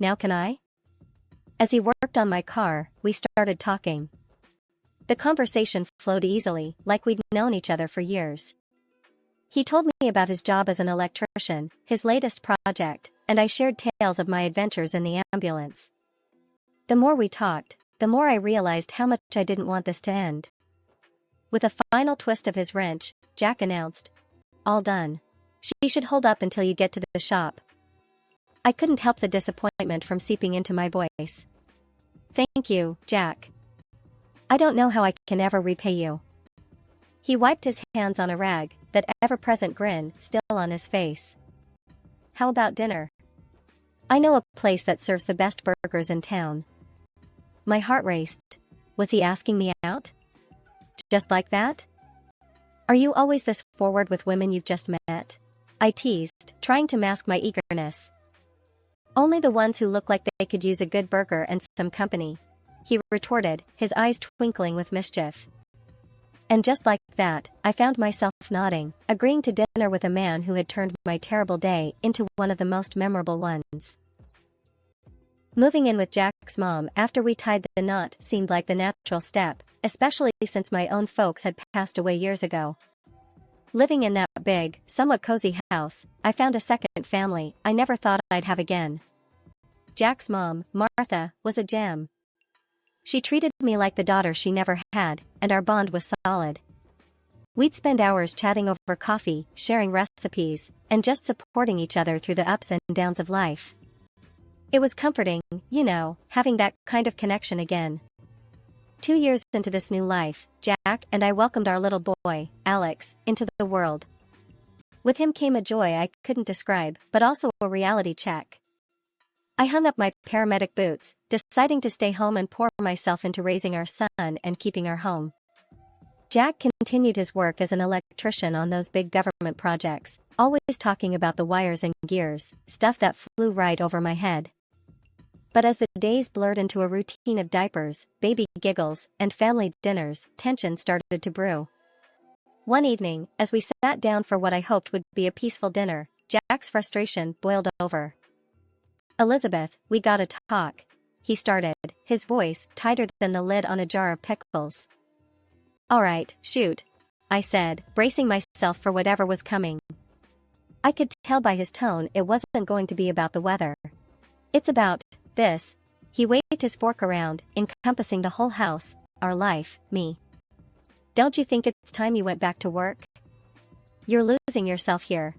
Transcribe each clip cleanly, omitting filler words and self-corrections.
now can I? As he worked on my car, we started talking. The conversation flowed easily, like we'd known each other for years. He told me about his job as an electrician, his latest project, and I shared tales of my adventures in the ambulance. The more we talked, the more I realized how much I didn't want this to end. With a final twist of his wrench, Jack announced, "All done. She should hold up until you get to the shop." I couldn't help the disappointment from seeping into my voice. "Thank you, Jack. I don't know how I can ever repay you." He wiped his hands on a rag, that ever-present grin still on his face. "How about dinner? I know a place that serves the best burgers in town." My heart raced. Was he asking me out? Just like that? "Are you always this forward with women you've just met?" I teased, trying to mask my eagerness. "Only the ones who look like they could use a good burger and some company," he retorted, his eyes twinkling with mischief. And just like that, I found myself nodding, agreeing to dinner with a man who had turned my terrible day into one of the most memorable ones. Moving in with Jack's mom after we tied the knot seemed like the natural step, especially since my own folks had passed away years ago. Living in that big, somewhat cozy house, I found a second family I never thought I'd have again. Jack's mom, Martha, was a gem. She treated me like the daughter she never had, and our bond was solid. We'd spend hours chatting over coffee, sharing recipes, and just supporting each other through the ups and downs of life. It was comforting, having that kind of connection again. 2 years into this new life, Jack and I welcomed our little boy, Alex, into the world. With him came a joy I couldn't describe, but also a reality check. I hung up my paramedic boots, deciding to stay home and pour myself into raising our son and keeping our home. Jack continued his work as an electrician on those big government projects, always talking about the wires and gears, stuff that flew right over my head. But as the days blurred into a routine of diapers, baby giggles, and family dinners, tension started to brew. One evening, as we sat down for what I hoped would be a peaceful dinner, Jack's frustration boiled over. "Elizabeth, we gotta talk," he started, his voice tighter than the lid on a jar of pickles. "All right, shoot," I said, bracing myself for whatever was coming. I could tell by his tone it wasn't going to be about the weather. "It's about this." He waved his fork around, encompassing the whole house, our life, me. "Don't you think it's time you went back to work? You're losing yourself here."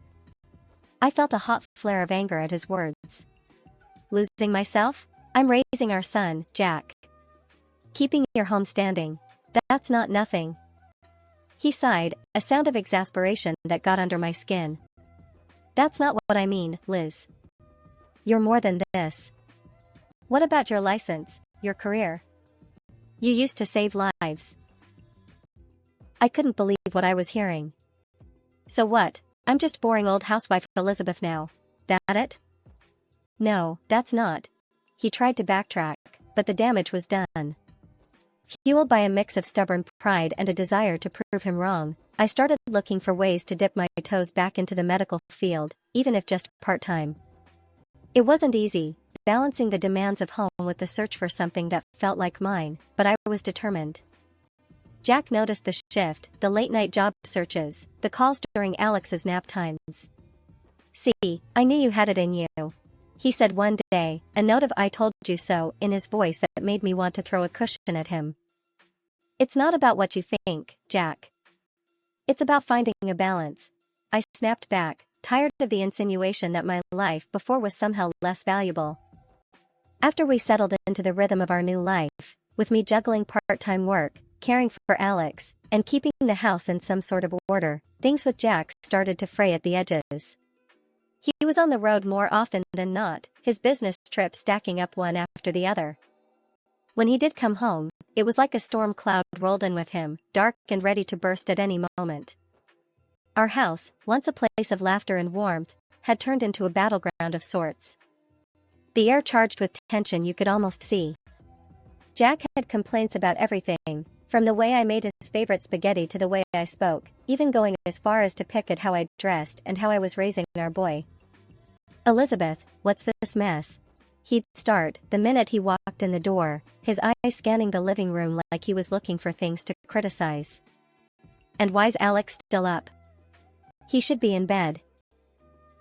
I felt a hot flare of anger at his words. "Losing myself? I'm raising our son, Jack. Keeping your home standing. That's not nothing." He sighed, a sound of exasperation that got under my skin. "That's not what I mean, Liz. You're more than this. What about your license, your career? You used to save lives." I couldn't believe what I was hearing. "So what? I'm just boring old housewife Elizabeth now. That it?" "No, that's not." He tried to backtrack, but the damage was done. Fueled by a mix of stubborn pride and a desire to prove him wrong, I started looking for ways to dip my toes back into the medical field, even if just part-time. It wasn't easy, balancing the demands of home with the search for something that felt like mine, but I was determined. Jack noticed the shift, the late-night job searches, the calls during Alex's nap times. "See, I knew you had it in you," he said one day, a note of "I told you so" in his voice that made me want to throw a cushion at him. "It's not about what you think, Jack. It's about finding a balance." I snapped back, tired of the insinuation that my life before was somehow less valuable. After we settled into the rhythm of our new life, with me juggling part-time work, caring for Alex, and keeping the house in some sort of order, things with Jack started to fray at the edges. He was on the road more often than not, his business trips stacking up one after the other. When he did come home, it was like a storm cloud rolled in with him, dark and ready to burst at any moment. Our house, once a place of laughter and warmth, had turned into a battleground of sorts. The air charged with tension you could almost see. Jack had complaints about everything, from the way I made his favorite spaghetti to the way I spoke, even going as far as to pick at how I dressed and how I was raising our boy. "Elizabeth, what's this mess?" He'd start the minute he walked in the door, his eyes scanning the living room like he was looking for things to criticize. And why's Alex still up? He should be in bed.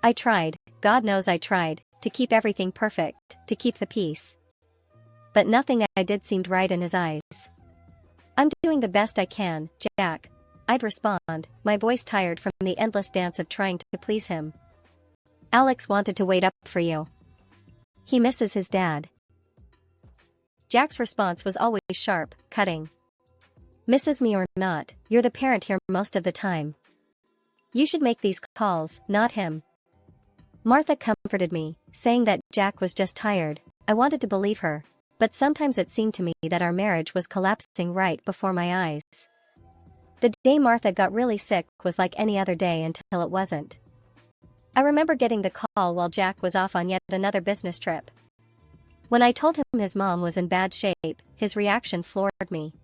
I tried, God knows I tried, to keep everything perfect, to keep the peace. But nothing I did seemed right in his eyes. I'm doing the best I can, Jack, I'd respond, my voice tired from the endless dance of trying to please him. Alex wanted to wait up for you. He misses his dad. Jack's response was always sharp, cutting. Misses me or not, you're the parent here most of the time. You should make these calls, not him. Martha comforted me, saying that Jack was just tired. I wanted to believe her, but sometimes it seemed to me that our marriage was collapsing right before my eyes. The day Martha got really sick was like any other day until it wasn't. I remember getting the call while Jack was off on yet another business trip. When I told him his mom was in bad shape, his reaction floored me.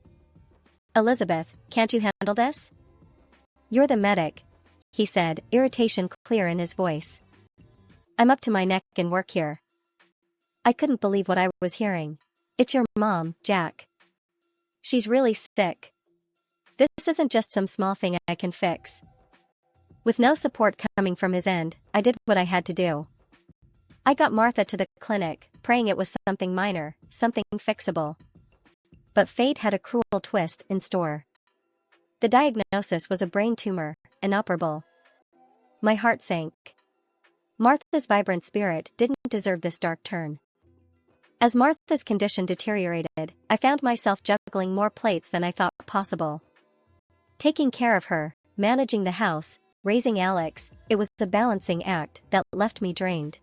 Elizabeth, can't you handle this? You're the medic, he said, irritation clear in his voice. I'm up to my neck in work here. I couldn't believe what I was hearing. It's your mom, Jack. She's really sick. This isn't just some small thing I can fix. With no support coming from his end, I did what I had to do. I got Martha to the clinic, praying it was something minor, something fixable. But fate had a cruel twist in store. The diagnosis was a brain tumor, inoperable. My heart sank. Martha's vibrant spirit didn't deserve this dark turn. As Martha's condition deteriorated, I found myself juggling more plates than I thought possible. Taking care of her, managing the house, raising Alex, it was a balancing act that left me drained.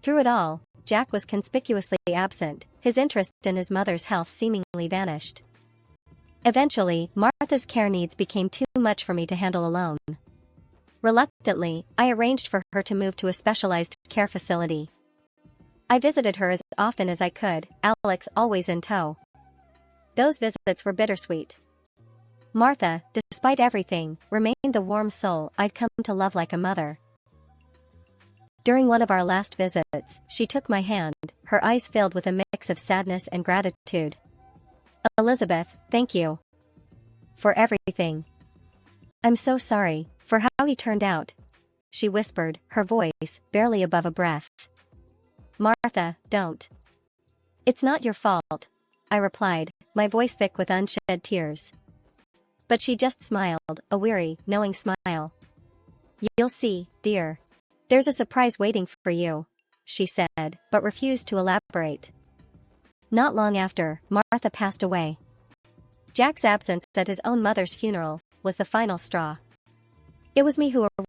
Through it all, Jack was conspicuously absent, his interest in his mother's health seemingly vanished. Eventually, Martha's care needs became too much for me to handle alone. Reluctantly, I arranged for her to move to a specialized care facility. I visited her as often as I could, Alex always in tow. Those visits were bittersweet. Martha, despite everything, remained the warm soul I'd come to love like a mother. During one of our last visits, she took my hand, her eyes filled with a mix of sadness and gratitude. Elizabeth, thank you for everything. I'm so sorry for how he turned out, she whispered, her voice barely above a breath. Martha, don't. It's not your fault, I replied, my voice thick with unshed tears. But she just smiled, a weary, knowing smile. You'll see, dear. There's a surprise waiting for you, she said, but refused to elaborate. Not long after, Martha passed away. Jack's absence at his own mother's funeral was the final straw. It was me who